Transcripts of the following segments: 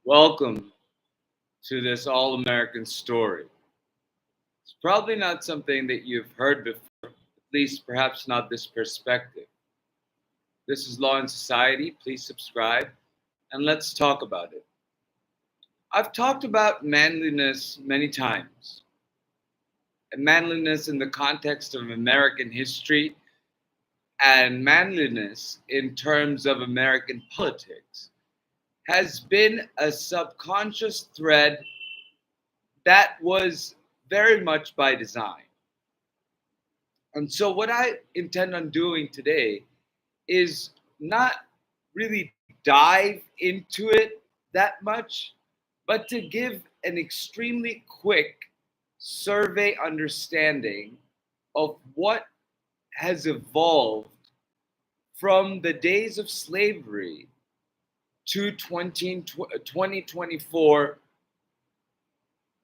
Welcome to this all American story. It's probably not something that you've heard before, at least perhaps not this perspective. This is Law and Society. Please subscribe and let's talk about it. I've talked about manliness many times, and manliness in the context of American history and manliness in terms of American politics has been a subconscious thread that was very much by design. And so, what I intend on doing today is not really dive into it that much, but to give an extremely quick survey understanding of what has evolved from the days of slavery to 2024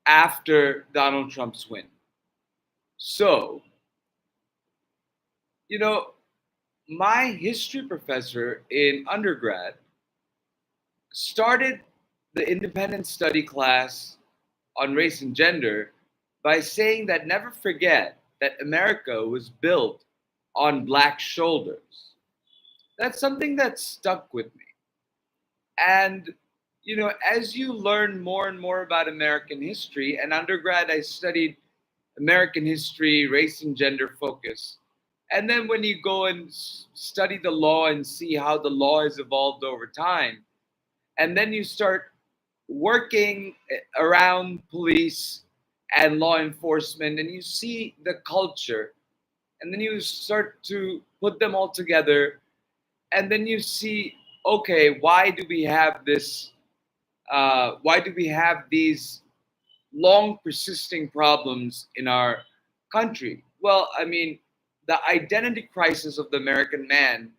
after Donald Trump's win. So, you know, my history professor in undergrad started the independent study class on race and gender by saying that never forget that America was built on black shoulders. That's something that stuck with me. And, as you learn more and more about American history, and undergrad, I studied American history, race and gender focus. And then when you go and study the law and see how the law has evolved over time, and then you start working around police and law enforcement, and you see the culture, and then you start to put them all together, and then you see, okay, why do we have this? Why do we have these long persisting problems in our country? Well, I mean, the identity crisis of the American man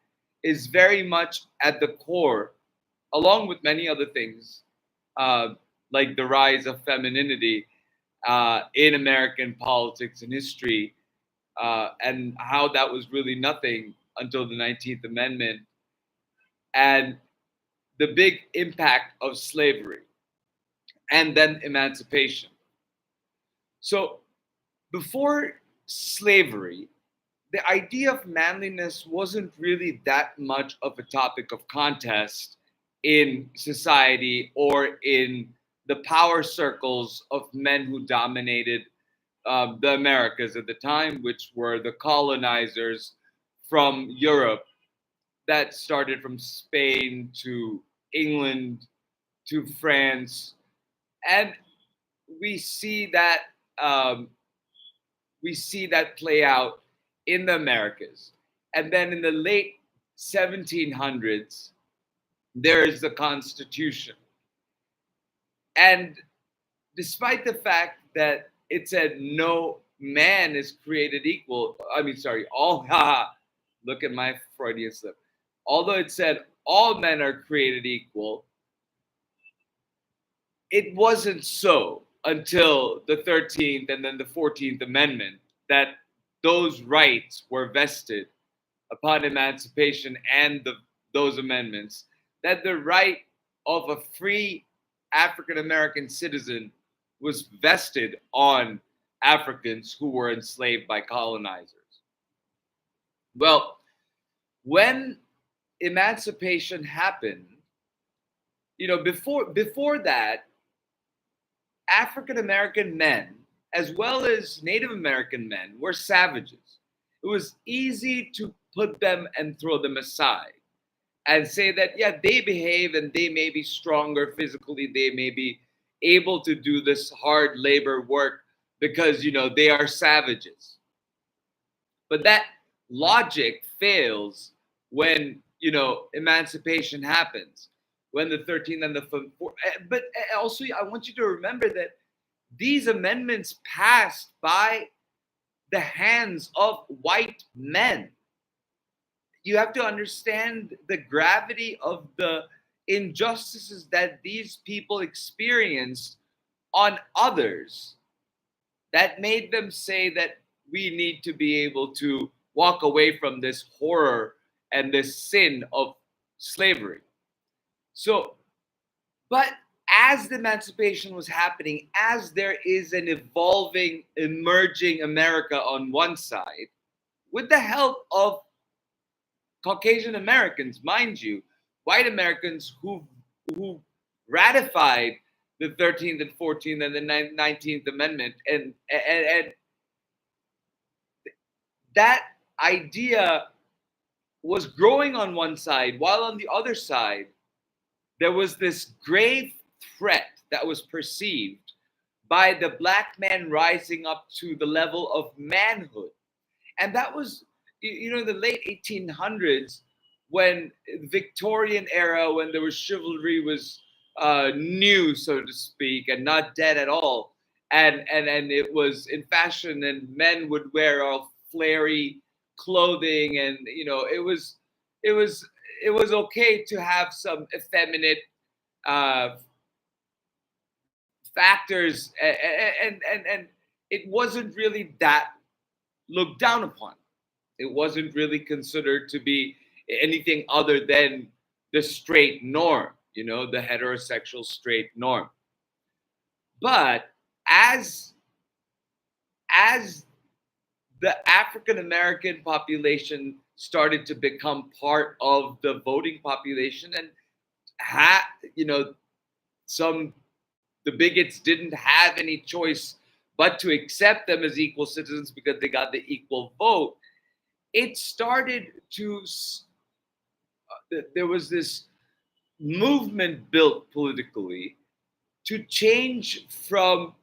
is very much at the core, along with many other things, uh, like the rise of femininity in American politics and history, and how that was really nothing until the 19th Amendment, and the big impact of slavery, and then emancipation. So, before slavery, the idea of manliness wasn't really that much of a topic of contest in society or in the power circles of men who dominated the Americas at the time, which were the colonizers from Europe that started from Spain to England to France. And we see that um, we see that play out in the Americas. And then in the late 1700s, there is the Constitution. And despite the fact that it said no man is created equal, I mean, sorry, all, haha, look at my Freudian slip. Although it said all men are created equal, it wasn't so until the 13th and then the 14th Amendment that those rights were vested upon emancipation and those amendments, that the right of a free African American citizen was vested on Africans who were enslaved by colonizers. Well, when emancipation happened, before that, African American men, as well as Native American men, were savages. It was easy to put them and throw them aside and say that, yeah, they behave and they may be stronger physically, they may be able to do this hard labor work because, they are savages. But that logic fails when, emancipation happens, when the 13th and the 4th. But also, I want you to remember that these amendments passed by the hands of white men. You have to understand the gravity of the injustices that these people experienced on others that made them say that we need to be able to walk away from this horror and this sin of slavery. So, but as the emancipation was happening, as there is an evolving, emerging America on one side, with the help of Caucasian Americans, mind you, white Americans who ratified the 13th and 14th and the 19th Amendment, and that idea was growing on one side, while on the other side, there was this grave threat that was perceived by the black man rising up to the level of manhood. And that was, in the late 1800s, when Victorian era, when there was chivalry was new, so to speak, and not dead at all. And it was in fashion, and men would wear all flary clothing, and it was it was okay to have some effeminate uh, factors, and it wasn't really that looked down upon. It wasn't really considered to be anything other than the straight norm, the heterosexual straight norm. But as the African American population started to become part of the voting population, and had, some the bigots didn't have any choice but to accept them as equal citizens because they got the equal vote. It started to there was this movement built politically to change from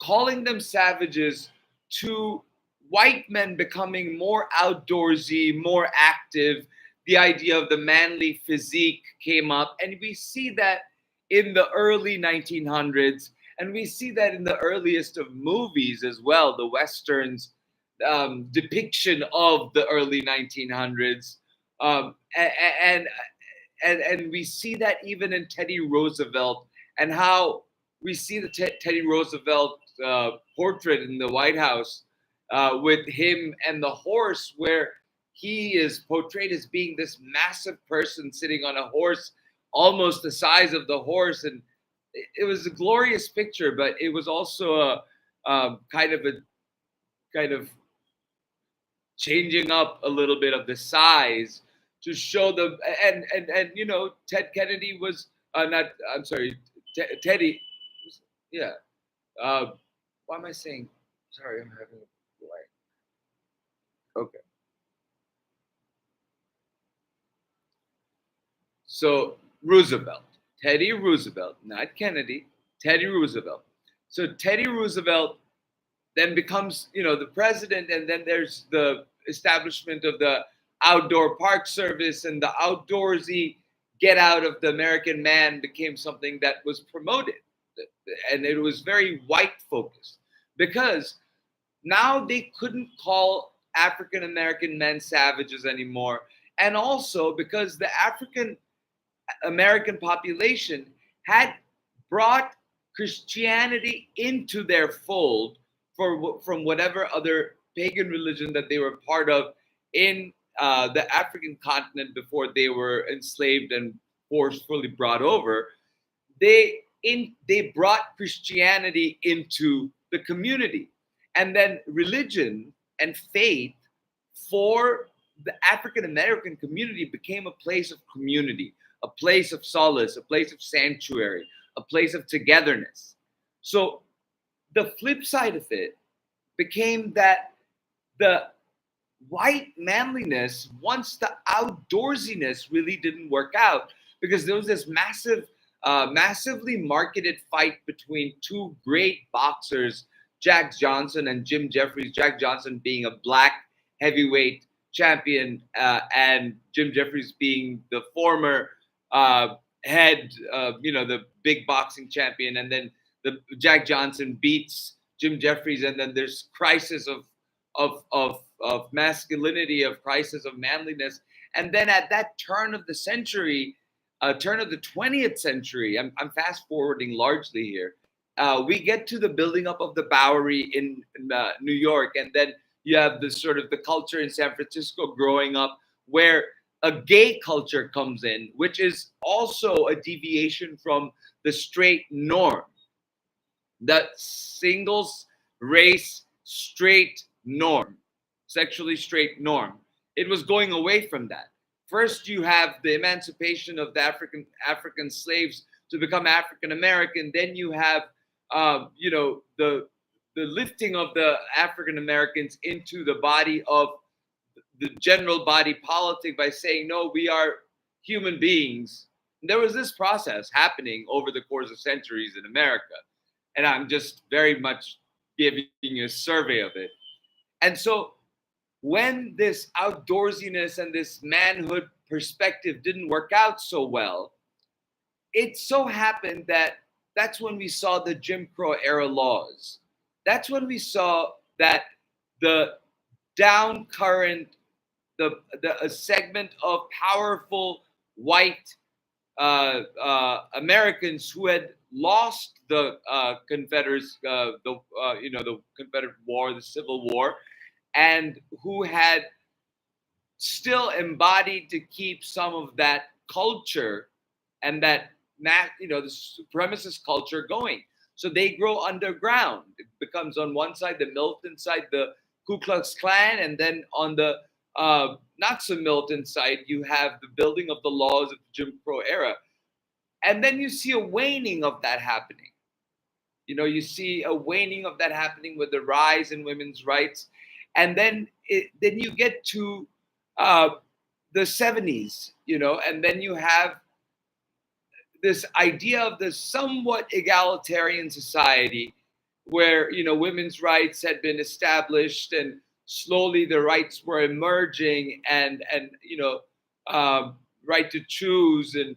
calling them savages to white men becoming more outdoorsy, more active. The idea of the manly physique came up, and we see that in the early 1900s, and we see that in the earliest of movies as well, the westerns depiction of the early 1900s, and we see that even in Teddy Roosevelt, and how we see the Teddy Roosevelt portrait in the White House with him and the horse, where he is portrayed as being this massive person sitting on a horse, almost the size of the horse, and it was a glorious picture. But it was also a kind of changing up a little bit of the size to show the and Ted Kennedy was not. I'm sorry, Teddy. Yeah. Why am I saying? Sorry, I'm having a blank. Okay. So Roosevelt, Teddy Roosevelt, not Kennedy, Teddy Roosevelt. So Teddy Roosevelt then becomes, the president, and then there's the establishment of the outdoor park service, and the outdoorsy get out of the American man became something that was promoted, and it was very white focused, because now they couldn't call African American men savages anymore, and also because the African American population had brought Christianity into their fold from whatever other pagan religion that they were part of in the African continent before they were enslaved and forcefully brought over. They brought Christianity into the community, and then religion and faith for the African American community became a place of community, a place of solace, a place of sanctuary, a place of togetherness. So the flip side of it became that the white manliness, once the outdoorsiness really didn't work out, because there was this massively marketed fight between two great boxers, Jack Johnson and Jim Jeffries. Jack Johnson being a black heavyweight champion, and Jim Jeffries being the former head, the big boxing champion. And then Jack Johnson beats Jim Jeffries, and then there's crisis of masculinity, of crisis of manliness. And then at that turn of the century, turn of the 20th century, I'm fast forwarding largely here, we get to the building up of the Bowery in New York, and then you have the sort of the culture in San Francisco growing up, where a gay culture comes in, which is also a deviation from the straight norm, the singles race straight norm, sexually straight norm. It was going away from that. First, you have the emancipation of the African slaves to become African American. Then you have, the lifting of the African Americans into the body of the general body politic by saying, no, we are human beings. And there was this process happening over the course of centuries in America. And I'm just very much giving you a survey of it. And so when this outdoorsiness and this manhood perspective didn't work out so well, it so happened that that's when we saw the Jim Crow era laws. That's when we saw that the down current, a segment of powerful white Americans who had lost the Confederates, the Confederate War, the Civil War, and who had still embodied to keep some of that culture and that the supremacist culture going. So they grow underground. It becomes on one side the militant side, the Ku Klux Klan, and then on the not so militant side, you have the building of the laws of the Jim Crow era. And then you see a waning of that happening. You see a waning of that happening with the rise in women's rights. And then you get to the 70s, and then you have this idea of the somewhat egalitarian society where, women's rights had been established and slowly the rights were emerging and right to choose and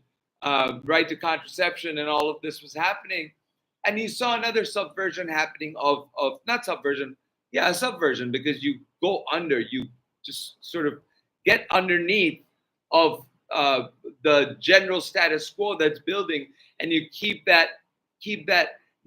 right to contraception and all of this was happening. And you saw another subversion happening of not subversion, a subversion, because you go under, you just sort of get underneath of the general status quo that's building, and you keep that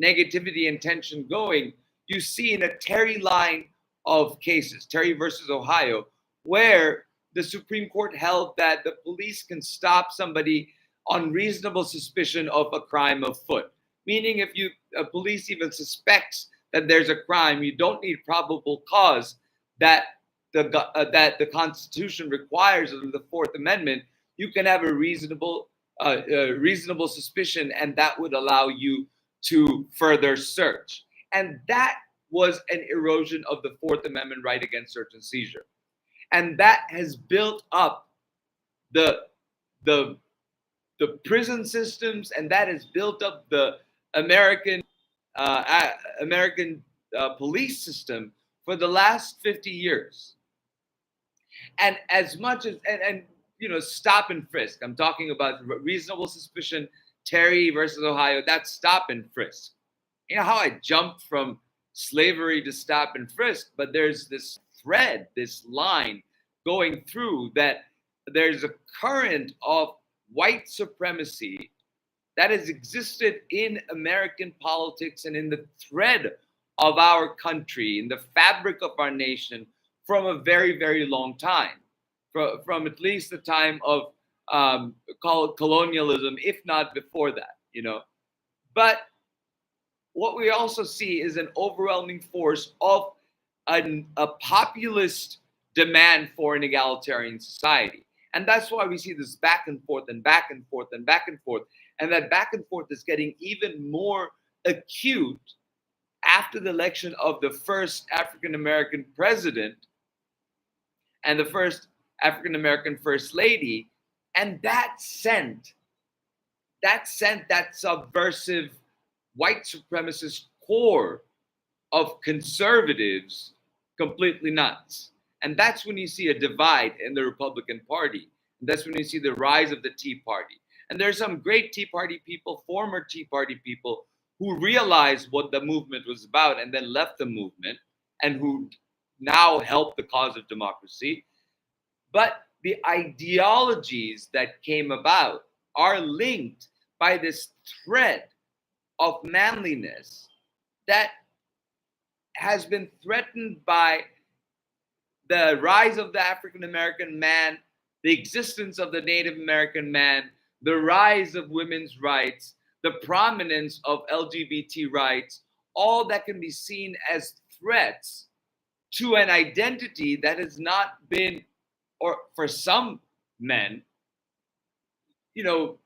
negativity and tension going. You see in a Terry line of cases, Terry versus Ohio, where the Supreme Court held that the police can stop somebody on reasonable suspicion of a crime afoot. Meaning, if police even suspects that there's a crime, you don't need probable cause that the Constitution requires under the Fourth Amendment. You can have a reasonable suspicion, and that would allow you to further search. And that was an erosion of the Fourth Amendment right against search and seizure, and that has built up the prison systems, and that has built up the American police system for the last 50 years. And as much as and stop and frisk, I'm talking about reasonable suspicion, Terry versus Ohio, that's stop and frisk. You know how I jumped from slavery to stop and frisk, but there's this thread, this line going through that there's a current of white supremacy that has existed in American politics and in the thread of our country, in the fabric of our nation from a very, very long time, from at least the time of colonialism, if not before that, But what we also see is an overwhelming force of a populist demand for an egalitarian society. And that's why we see this back and forth and back and forth and back and forth. And that back and forth is getting even more acute after the election of the first African American president and the first African American first lady. And that sent that subversive white supremacist core of conservatives completely nuts. And that's when you see a divide in the Republican Party. And that's when you see the rise of the Tea Party. And there's some great Tea Party people, former Tea Party people, who realized what the movement was about and then left the movement and who now help the cause of democracy. But the ideologies that came about are linked by this thread of manliness that has been threatened by the rise of the African American man the existence of the Native American man, the rise of women's rights, the prominence of LGBT rights, all that can be seen as threats to an identity that has not been, or for some men, you know,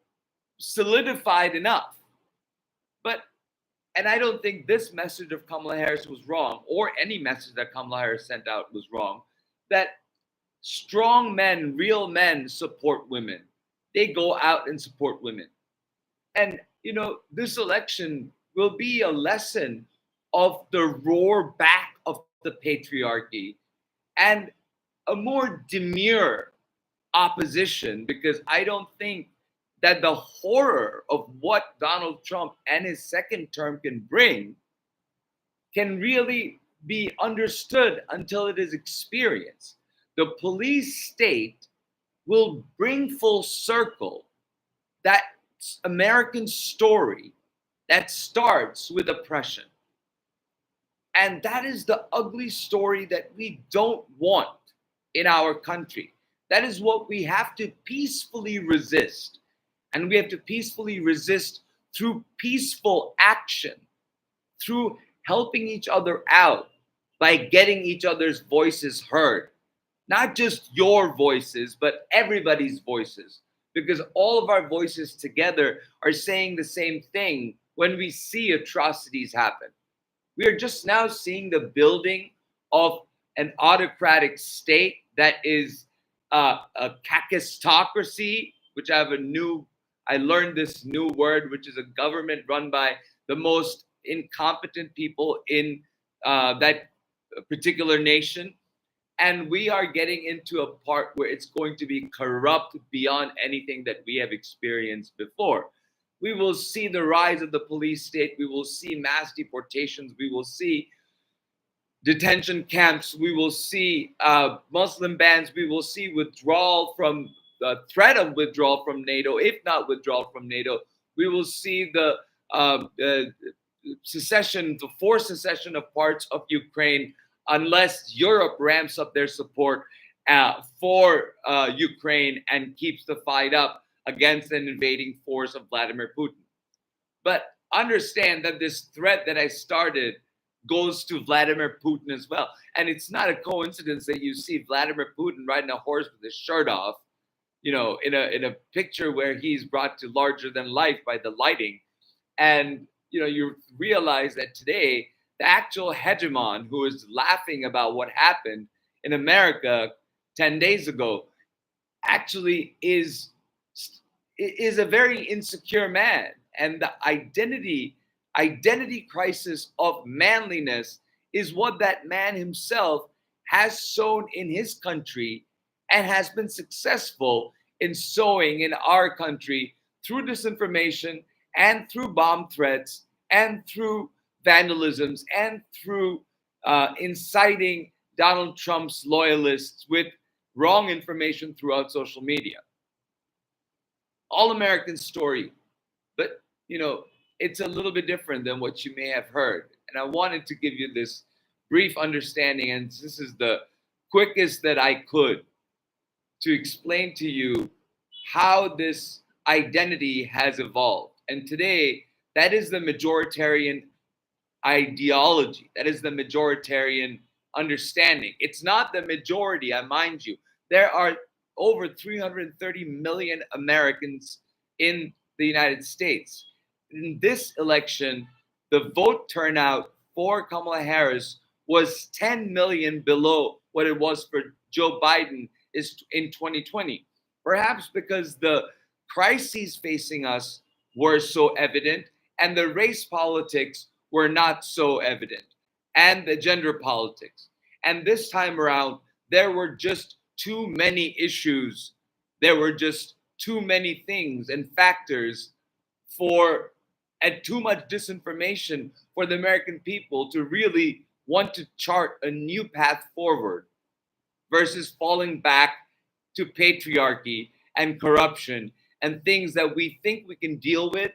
solidified enough. But, and I don't think this message of Kamala Harris was wrong, or any message that Kamala Harris sent out was wrong, that strong men, real men support women. They go out and support women. And, this election will be a lesson of the roar back of the patriarchy and a more demure opposition, because I don't think that the horror of what Donald Trump and his second term can bring can really be understood until it is experienced. The police state will bring full circle that American story that starts with oppression. And that is the ugly story that we don't want in our country. That is what we have to peacefully resist. And we have to peacefully resist through peaceful action, through helping each other out by getting each other's voices heard. Not just your voices, but everybody's voices. Because all of our voices together are saying the same thing when we see atrocities happen. We are just now seeing the building of an autocratic state that is a kakistocracy, which I learned this new word, which is a government run by the most incompetent people in that particular nation. And we are getting into a part where it's going to be corrupt beyond anything that we have experienced before. We will see the rise of the police state. We will see mass deportations. We will see detention camps. We will see Muslim bans. We will see withdrawal from the threat of withdrawal from NATO, if not withdrawal from NATO. We will see the secession, the forced secession of parts of Ukraine, unless Europe ramps up their support for Ukraine and keeps the fight up against an invading force of Vladimir Putin. But understand that this threat that I started goes to Vladimir Putin as well. And it's not a coincidence that you see Vladimir Putin riding a horse with his shirt off, in a picture where he's brought to larger than life by the lighting. And, you realize that today, the actual hegemon who is laughing about what happened in America 10 days ago actually is a very insecure man. And the identity crisis of manliness is what that man himself has sown in his country and has been successful in sowing in our country through disinformation and through bomb threats and through vandalisms and through inciting Donald Trump's loyalists with wrong information throughout social media. All American story, but it's a little bit different than what you may have heard. And I wanted to give you this brief understanding, and this is the quickest that I could to explain to you how this identity has evolved. And today, that is the majoritarian ideology. That is the majoritarian understanding. It's not the majority, I mind you. There are over 330 million Americans in the United States. In this election, the vote turnout for Kamala Harris was 10 million below what it was for Joe Biden is in 2020. Perhaps because the crises facing us were so evident and the race politics were not so evident, and the gender politics. And this time around, there were just too many issues. There were just too many things and factors and too much disinformation for the American people to really want to chart a new path forward versus falling back to patriarchy and corruption and things that we think we can deal with.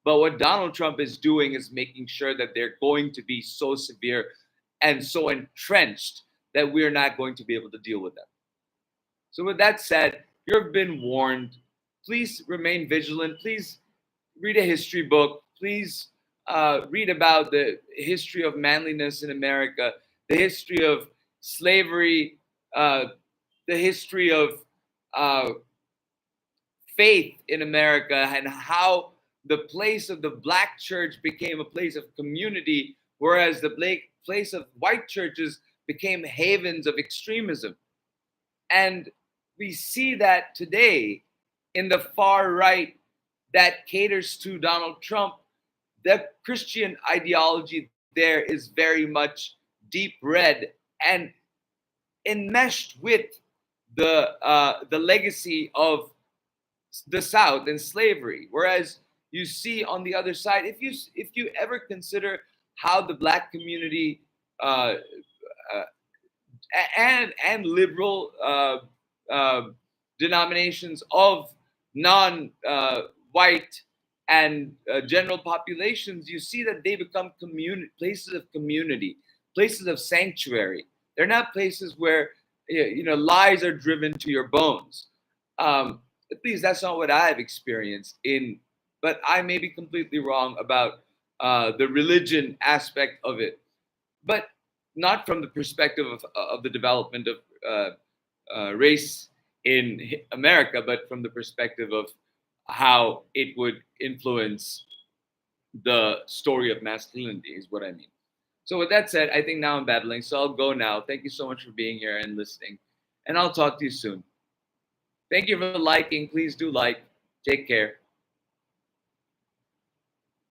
But what Donald Trump is doing is making sure that they're going to be so severe and so entrenched that we're not going to be able to deal with them. So, with that said, you've been warned. Please remain vigilant. Please read a history book. Please read about the history of manliness in America, the history of slavery, uh, the history of uh, faith in America, and how the place of the black church became a place of community, whereas the place of white churches became havens of extremism. And we see that today in the far right that caters to Donald Trump. The Christian ideology there is very much deep red and enmeshed with the legacy of the South and slavery. Whereas you see on the other side, if you ever consider how the black community uh, uh, and liberal uh, denominations of non-white and general populations, you see that they become places of community, places of sanctuary. They're not places where lies are driven to your bones. At least that's not what I've experienced in. But I may be completely wrong about the religion aspect of it, but not from the perspective of the development of race in America, but from the perspective of how it would influence the story of masculinity, is what I mean. So, with that said, I think now I'm battling, so I'll go now. Thank you so much for being here and listening, and I'll talk to you soon. Thank you for liking. Please do like. Take care.